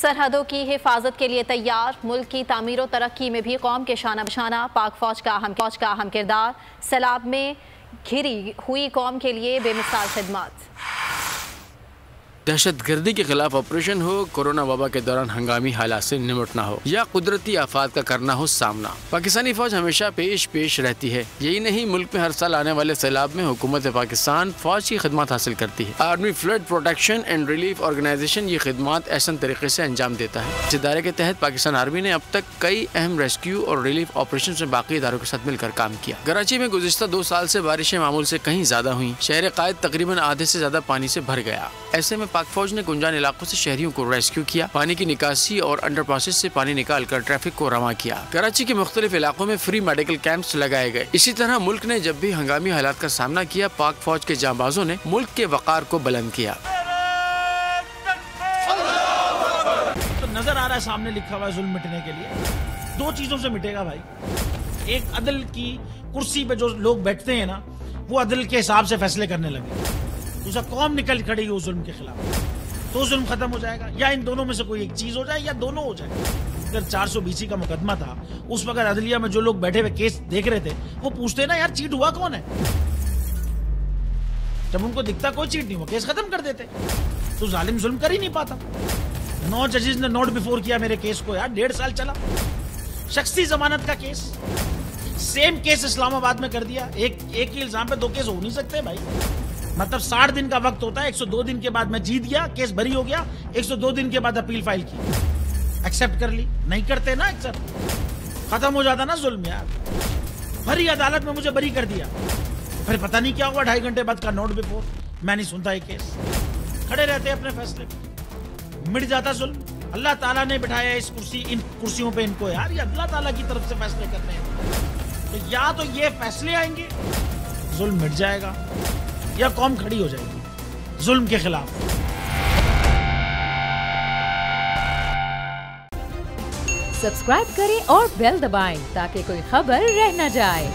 सरहदों की हिफाजत के लिए तैयार, मुल्क की तामीर और तरक्की में भी कौम के शाना बशाना पाक फौज का अहम किरदार। सैलाब में घिरी हुई कौम के लिए बेमिसाल खिदमत। दहशत गर्दी के खिलाफ ऑपरेशन हो, कोरोना वबा के दौरान हंगामी हालात से निपटना हो या कुदरती आफात का करना हो सामना, पाकिस्तानी फौज हमेशा पेश रहती है। यही नहीं, मुल्क में हर साल आने वाले सैलाब में हुकूमत पाकिस्तान फौज की खिदमत हासिल करती है। Army flood protection and relief organisation ये खिदमत ऐसा तरीके से अंजाम देता है। इस इदारे के तहत पाकिस्तान आर्मी ने अब तक कई अहम रेस्क्यू और रिलीफ ऑपरेशन में बाकी इदारों के साथ मिलकर काम किया। कराची में गुज़िश्ता 2 साल से बारिशें मामूल से कहीं ज्यादा हुई। शहर कायद तकरीबन आधे से ज्यादा पानी से भर गया। ऐसे में पाक फौज ने गुंजान इलाकों से शहरियों को रेस्क्यू किया, पानी की निकासी और अंडरपासेस से पानी निकालकर ट्रैफिक को रवां किया। कराची के मुख्तलिफ इलाकों में फ्री मेडिकल कैंप्स लगाए गए। इसी तरह मुल्क ने जब भी हंगामी हालात का सामना किया, पाक फौज के जांबाजों ने मुल्क के वकार को बुलंद किया। तो नजर आ रहा है सामने लिखा हुआ है जुल्म मिटने के लिए 2 चीजों से मिटेगा भाई। एक, अदल की कुर्सी पे जो लोग बैठते हैं ना, वो अदल के हिसाब से फैसले करने लगे। दूसरा, कौम निकल खड़ी उस जुल्म के खिलाफ, तो जुल्म खत्म हो जाएगा। या इन दोनों में से कोई एक चीज हो जाए या दोनों हो जाए। अगर 420 का मुकदमा था, उस वक्त अदलिया में जो लोग बैठे हुए केस देख रहे थे, वो पूछते ना यार चीट हुआ कौन है। जब उनको दिखता कोई चीट नहीं हुआ, केस खत्म कर देते। तो जालिम जुल्म कर ही नहीं पाता। 9 जजेस ने नोट बिफोर किया मेरे केस को यार, 1.5 साल चला। शख्सी जमानत का केस, सेम केस इस्लामाबाद में कर दिया। एक ही इल्जाम पे 2 केस हो नहीं सकते भाई। मतलब 60 दिन का वक्त होता है। 102 दिन के बाद मैं जीत गया, केस बरी हो गया। 102 दिन के बाद अपील फाइल की, एक्सेप्ट कर ली। नहीं करते ना एक्सेप्ट, खत्म हो जाता ना जुल्म यार। भरी अदालत में मुझे बरी कर दिया, फिर पता नहीं क्या हुआ 2.5 घंटे बाद का नोट बिफोर। मैं नहीं सुनता ये केस, खड़े रहते अपने फैसले पे, मिट जाता जुल्म। अल्लाह ताला ने बिठाया इन कुर्सियों पे इनको यार, ये अल्लाह ताला की तरफ से फैसले करने हैं। तो या तो ये फैसले आएंगे, जुल्म मिट जाएगा, या कौम खड़ी हो जाएगी जुल्म के खिलाफ। सब्सक्राइब करें और बेल दबाएं ताकि कोई खबर रह न जाए।